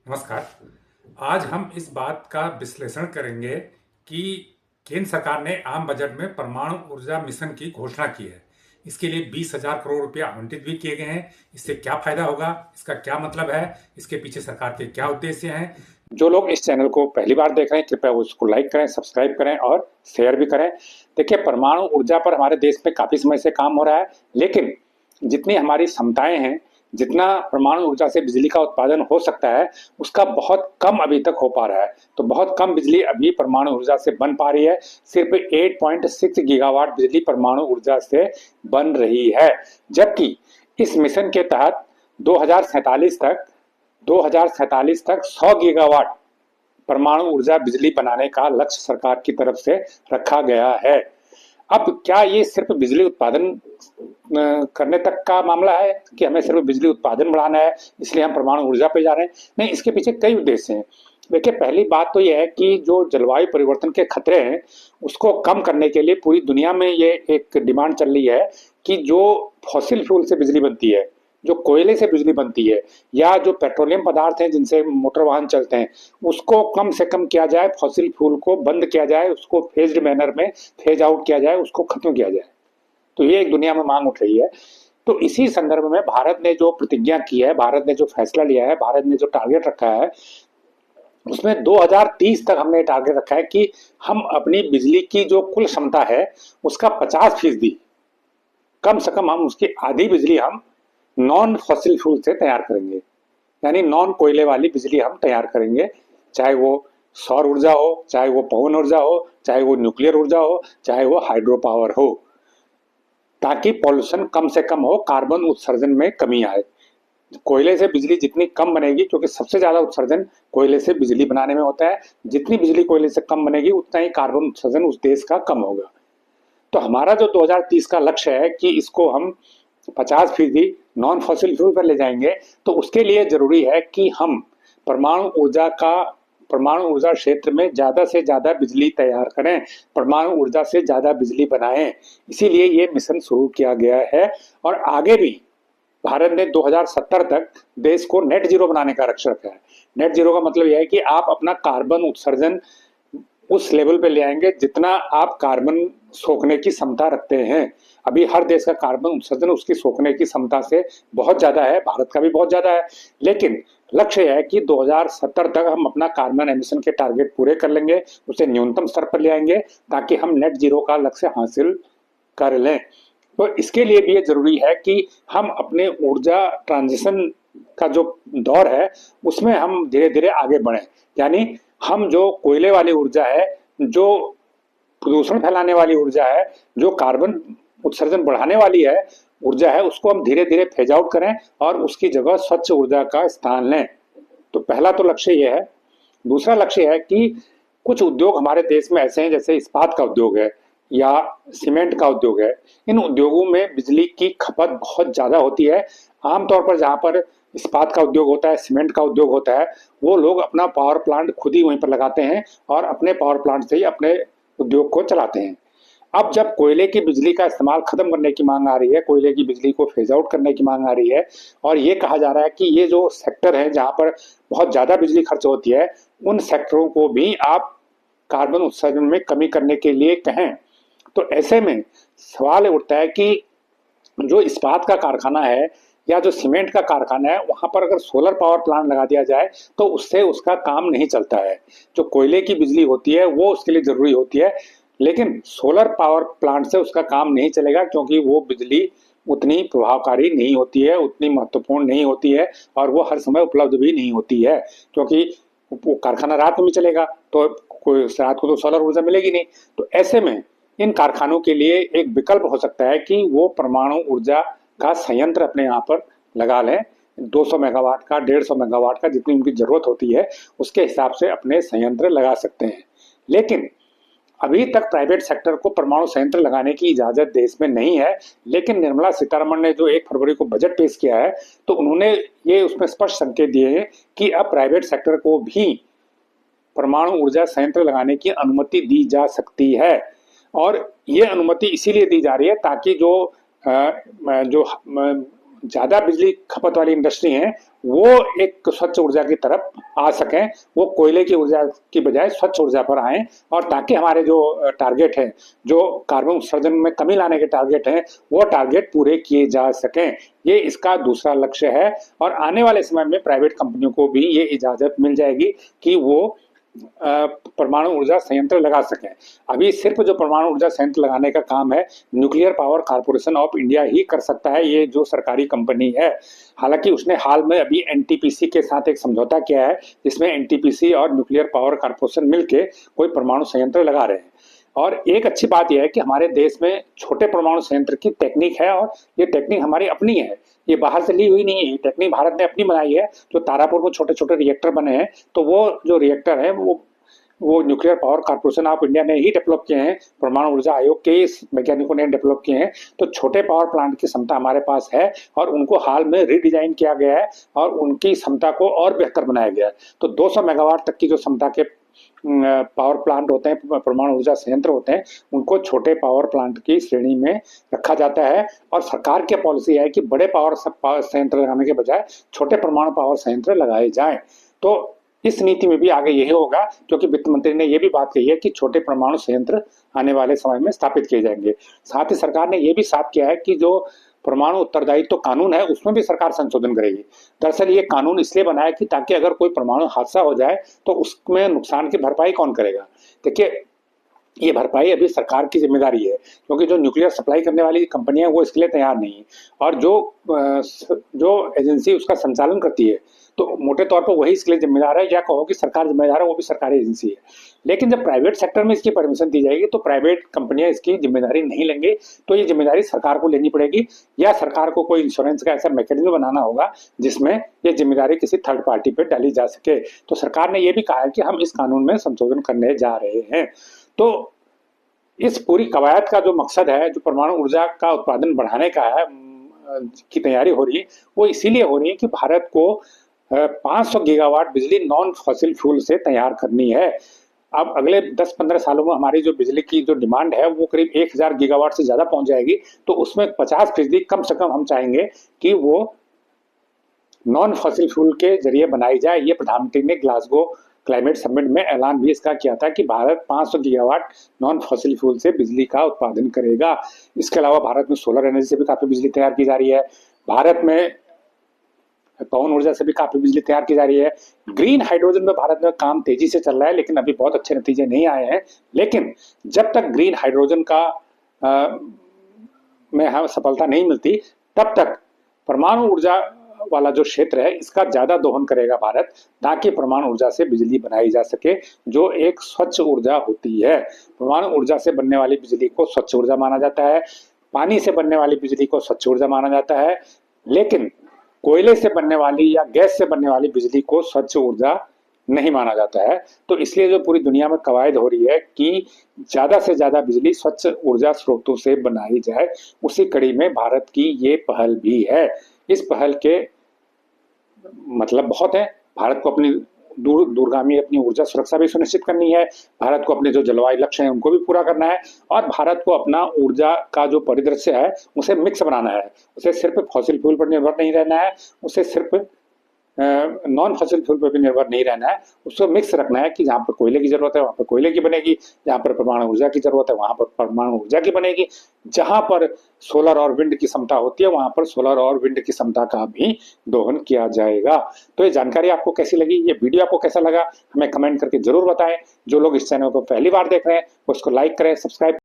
नमस्कार। आज हम इस बात का विश्लेषण करेंगे कि केंद्र सरकार ने आम बजट में परमाणु ऊर्जा मिशन की घोषणा की है। इसके लिए 20,000 करोड़ रुपए आवंटित भी किए गए हैं। इससे क्या फायदा होगा, इसका क्या मतलब है, इसके पीछे सरकार के क्या उद्देश्य हैं। जो लोग इस चैनल को पहली बार देख रहे हैं, कृपया उसको लाइक करें, सब्सक्राइब करें और शेयर भी करें। देखिए, परमाणु ऊर्जा पर हमारे देश में काफी समय से काम हो रहा है, लेकिन जितनी हमारी क्षमताएं हैं, जितना परमाणु ऊर्जा से बिजली का उत्पादन हो सकता है, उसका बहुत कम अभी तक हो पा रहा है। तो बहुत कम बिजली अभी परमाणु ऊर्जा से बन पा रही है। सिर्फ 8.6 गीगावाट बिजली परमाणु ऊर्जा से बन रही है, जबकि इस मिशन के तहत 2047 तक 100 गीगावाट परमाणु ऊर्जा बिजली बनाने का लक्ष्य सरकार की तरफ से रखा गया है। अब क्या ये सिर्फ बिजली उत्पादन करने तक का मामला है कि हमें सिर्फ बिजली उत्पादन बढ़ाना है इसलिए हम परमाणु ऊर्जा पे जा रहे हैं? नहीं, इसके पीछे कई उद्देश्य हैं। देखिए, पहली बात तो यह है कि जो जलवायु परिवर्तन के खतरे हैं उसको कम करने के लिए पूरी दुनिया में ये एक डिमांड चल रही है कि जो फॉसिल फ्यूल से बिजली बनती है, जो कोयले से बिजली बनती है, या जो पेट्रोलियम पदार्थ हैं जिनसे मोटर वाहन चलते हैं, उसको कम से कम किया जाए, फॉसिल फ्यूल को बंद किया जाए, उसको फेज्ड मैनर में फेज आउट किया जाए, उसको खत्म किया जाए। तो ये एक दुनिया में मांग उठ रही है। तो इसी संदर्भ में भारत ने जो प्रतिज्ञा की है, भारत ने जो फैसला लिया है, भारत ने जो टारगेट रखा है, उसमें 2030 तक हमने टारगेट रखा है कि हम अपनी बिजली की जो कुल क्षमता है उसका 50% कम से कम हम उसकी आधी बिजली हम नॉन फॉसिल फ्यूल से तैयार करेंगे, यानी नॉन कोयले वाली बिजली हम तैयार करेंगे। चाहे वो सौर ऊर्जा हो, चाहे वो पवन ऊर्जा हो, चाहे वो न्यूक्लियर ऊर्जा हो, चाहे वो हाइड्रो पावर हो, ताकि पॉल्यूशन कम से कम हो, कार्बन उत्सर्जन में कमी आए। कोयले से बिजली जितनी कम बनेगी, क्योंकि सबसे ज्यादा उत्सर्जन कोयले से बिजली बनाने में होता है, जितनी बिजली कोयले से कम बनेगी उतना ही कार्बन उत्सर्जन उस देश का कम होगा। तो हमारा जो 2030 का लक्ष्य है कि इसको हम 50% नॉन फॉसिल फ्यूल पर ले जाएंगे, तो उसके लिए जरूरी है कि हम परमाणु ऊर्जा का परमाणु ऊर्जा क्षेत्र में ज्यादा से ज्यादा बिजली तैयार करें, परमाणु ऊर्जा से ज्यादा बिजली बनाएं। इसीलिए ये मिशन शुरू किया गया है। और आगे भी भारत ने 2070 तक देश को नेट जीरो बनाने का लक्ष्य रखा है। नेट जीरो का मतलब यह है कि आप अपना कार्बन उत्सर्जन उस लेवल पे ले आएंगे जितना आप कार्बन सोखने की क्षमता रखते हैं। अभी हर देश का कार्बन उत्सर्जन उसकी सोखने की क्षमता से बहुत ज्यादा है, भारत का भी बहुत ज्यादा है, लेकिन लक्ष्य है कि 2070 तक हम अपना कार्बन एमिशन के टारगेट पूरे कर लेंगे, उसे न्यूनतम स्तर पर ले आएंगे ताकि हम नेट जीरो का लक्ष्य हासिल कर लें। तो इसके लिए भी ये जरूरी है कि हम अपने ऊर्जा ट्रांजिशन का जो दौर है उसमें हम धीरे धीरे आगे बढ़ें। यानी हम जो कोयले वाली ऊर्जा है, जो प्रदूषण फैलाने वाली ऊर्जा है, जो कार्बन उत्सर्जन बढ़ाने वाली है ऊर्जा है, उसको हम धीरे धीरे फेज आउट करें और उसकी जगह स्वच्छ ऊर्जा का स्थान लें। तो पहला तो लक्ष्य ये है। दूसरा लक्ष्य है कि कुछ उद्योग हमारे देश में ऐसे हैं, जैसे इस्पात का उद्योग है या सीमेंट का उद्योग है। इन उद्योगों में बिजली की खपत बहुत ज्यादा होती है। आमतौर पर जहां पर इस्पात का उद्योग होता है, सीमेंट का उद्योग होता है, वो लोग अपना पावर प्लांट खुद ही वहीं पर लगाते हैं और अपने पावर प्लांट से ही अपने उद्योग को चलाते हैं। अब जब कोयले की बिजली का इस्तेमाल खत्म करने की मांग आ रही है, कोयले की बिजली को फेज आउट करने की मांग आ रही है, और ये कहा जा रहा है कि ये जो सेक्टर है जहां पर बहुत ज्यादा बिजली खर्च होती है, उन सेक्टरों को भी आप कार्बन उत्सर्जन में कमी करने के लिए कहें, तो ऐसे में सवाल उठता है कि जो इस्पात का कारखाना है या जो सीमेंट का कारखाना है, वहां पर अगर सोलर पावर प्लांट लगा दिया जाए तो उससे उसका काम नहीं चलता है। जो कोयले की बिजली होती है वो उसके लिए जरूरी होती है, लेकिन सोलर पावर प्लांट से उसका काम नहीं चलेगा, क्योंकि वो बिजली उतनी प्रभावकारी नहीं होती है, उतनी महत्वपूर्ण नहीं होती है, और वो हर समय उपलब्ध भी नहीं होती है, क्योंकि वो कारखाना रात में चलेगा तो कोई रात को तो सोलर ऊर्जा मिलेगी नहीं। तो ऐसे में इन कारखानों के लिए एक विकल्प हो सकता है कि वो परमाणु ऊर्जा का संयंत्र अपने यहाँ पर लगा लें। 200 मेगावाट का, 150 मेगावाट का, जितनी उनकी जरूरत होती है उसके हिसाब से अपने संयंत्र लगा सकते हैं। लेकिन अभी तक प्राइवेट सेक्टर को परमाणु संयंत्र लगाने की इजाजत देश में नहीं है। लेकिन निर्मला सीतारमण ने जो 1 फरवरी को बजट पेश किया है, तो उन्होंने ये उसमें स्पष्ट संकेत दिए हैं कि अब प्राइवेट सेक्टर को भी परमाणु ऊर्जा संयंत्र लगाने की अनुमति दी जा सकती है। और ये अनुमति इसीलिए दी जा रही है ताकि जो ज्यादा बिजली खपत वाली इंडस्ट्री है वो एक स्वच्छ ऊर्जा की तरफ आ सकें, वो कोयले की ऊर्जा की बजाय स्वच्छ ऊर्जा पर आएं, और ताकि हमारे जो टारगेट हैं, जो कार्बन उत्सर्जन में कमी लाने के टारगेट हैं, वो टारगेट पूरे किए जा सकें। ये इसका दूसरा लक्ष्य है। और आने वाले समय में प्राइवेट कंपनियों को भी ये इजाजत मिल जाएगी कि वो परमाणु ऊर्जा संयंत्र लगा सकें। अभी सिर्फ जो परमाणु ऊर्जा संयंत्र लगाने का काम है, nuclear power corporation of India ही कर सकता है, ये जो सरकारी कंपनी है। हालांकि उसने हाल में अभी एनटीपीसी के साथ एक समझौता किया है, जिसमें एनटीपीसी और न्यूक्लियर पावर कॉर्पोरेशन मिलकर कोई परमाणु संयंत्र लगा रहे हैं। और एक अच्छी बात यह है कि हमारे देश में छोटे परमाणु संयंत्र की टेक्निक है, और ये टेक्निक हमारी अपनी है, ये बाहर से ली हुई नहीं है। टेक्निक भारत ने अपनी बनाई है। जो तारापुर में छोटे छोटे रिएक्टर बने हैं, तो वो जो रिएक्टर है वो nuclear power corporation of India ने ही डेवलप किए हैं, परमाणु ऊर्जा आयोग के इस वैज्ञानिकों ने डेवलप किए हैं। तो छोटे पावर प्लांट की क्षमता हमारे पास है, और उनको हाल में रीडिजाइन किया गया है, और उनकी क्षमता को और बेहतर बनाया गया है। तो 200 मेगावाट तक की जो क्षमता के पावर प्लांट होते हैं, परमाणु ऊर्जा संयंत्र होते हैं, उनको छोटे पावर प्लांट की श्रेणी में रखा जाता है। और सरकार की पॉलिसी है कि बड़े पावर संयंत्र लगाने के बजाय छोटे परमाणु पावर संयंत्र लगाए जाएं। तो इस नीति में भी आगे यही होगा, क्योंकि वित्त मंत्री ने यह भी बात कही है कि छोटे परमाणु संयंत्र आने वाले समय में स्थापित किए जाएंगे। साथ ही सरकार ने यह भी साफ किया है कि जो परमाणु उत्तरदायित्व कानून है, उसमें भी सरकार संशोधन करेगी। दरअसल ये कानून इसलिए बना है कि ताकि अगर कोई परमाणु हादसा हो जाए तो उसमें नुकसान की भरपाई कौन करेगा। देखिए, ये भरपाई अभी सरकार की जिम्मेदारी है, क्योंकि जो न्यूक्लियर सप्लाई करने वाली कंपनियां वो इसके लिए तैयार नहीं है। और जो एजेंसी उसका संचालन करती है, तो मोटे तौर पर वही इसके लिए जिम्मेदार है, या कहो कि सरकार जिम्मेदार है, वो भी सरकारी एजेंसी है। लेकिन जब प्राइवेट सेक्टर में इसकी परमिशन दी जाएगी, तो प्राइवेट कंपनियां इसकी जिम्मेदारी नहीं लेंगे, तो ये जिम्मेदारी सरकार को लेनी पड़ेगी, या सरकार को कोई इंश्योरेंस का ऐसा मैकेनिज्म बनाना होगा जिसमें ये जिम्मेदारी किसी थर्ड पार्टी पर डाली जा सके। तो सरकार ने यह भी कहा है कि हम इस कानून में संशोधन करने जा रहे हैं। तो इस पूरी कवायद का जो मकसद है, जो परमाणु ऊर्जा का उत्पादन बढ़ाने का है, की तैयारी हो रही है, वो इसीलिए हो रही है कि भारत को 500 गीगावाट बिजली नॉन फॉसिल फ्यूल से तैयार करनी है। अब अगले 10-15 सालों में हमारी जो बिजली की जो डिमांड है, वो करीब 1000 गीगावाट से ज्यादा पहुंच जाएगी। तो उसमें 50% कम से कम हम चाहेंगे कि वो नॉन फॉसिल फ्यूल के जरिए बनाई जाए। ये प्रधानमंत्री ने ग्लासगो क्लाइमेट समिट में ऐलान भी इसका किया था कि Bharat 500 gigawatt non fossil fuel से बिजली का उत्पादन करेगा। इसके अलावा भारत में सोलर एनर्जी से भी काफी बिजली तैयार की जा रही है, भारत में पवन ऊर्जा से भी काफी बिजली तैयार की जा रही है। ग्रीन हाइड्रोजन में भारत में काम तेजी से चल रहा है, लेकिन अभी बहुत अच्छे नतीजे नहीं आए हैं। लेकिन जब तक ग्रीन हाइड्रोजन का में सफलता नहीं मिलती, तब तक परमाणु ऊर्जा वाला जो क्षेत्र है, इसका ज्यादा दोहन करेगा भारत, ताकि परमाणु ऊर्जा से बिजली बनाई जा सके, जो एक स्वच्छ ऊर्जा होती है। परमाणु ऊर्जा से बनने वाली बिजली को स्वच्छ ऊर्जा माना जाता है, पानी से बनने वाली बिजली को स्वच्छ ऊर्जा माना जाता है, लेकिन कोयले से बनने वाली या गैस से बनने वाली बिजली को स्वच्छ ऊर्जा नहीं माना जाता है। तो इसलिए जो पूरी दुनिया में कवायद हो रही है कि ज्यादा से ज्यादा बिजली स्वच्छ ऊर्जा स्रोतों से बनाई जाए, उसी कड़ी में भारत की ये पहल भी है। इस पहल के मतलब बहुत है। भारत को अपनी दूरगामी अपनी ऊर्जा सुरक्षा भी सुनिश्चित करनी है, भारत को अपने जो जलवायु लक्ष्य हैं उनको भी पूरा करना है, और भारत को अपना ऊर्जा का जो परिदृश्य है उसे मिक्स बनाना है। उसे सिर्फ फॉसिल फ्यूल पर निर्भर नहीं रहना है, उसे सिर्फ नॉन फॉसिल फ्यूल पर भी निर्भर नहीं रहना है, उसको मिक्स रखना है कि जहाँ पर कोयले की जरूरत है वहां पर कोयले की बनेगी, जहाँ पर परमाणु ऊर्जा की जरूरत है वहां पर परमाणु ऊर्जा की बनेगी, जहां पर सोलर और विंड की क्षमता होती है वहां पर सोलर और विंड की क्षमता का भी दोहन किया जाएगा। तो ये जानकारी आपको कैसी लगी, ये वीडियो आपको कैसा लगा, हमें कमेंट करके जरूर बताएं। जो लोग इस चैनल को पहली बार देख रहे हैं वो इसको लाइक करें, सब्सक्राइब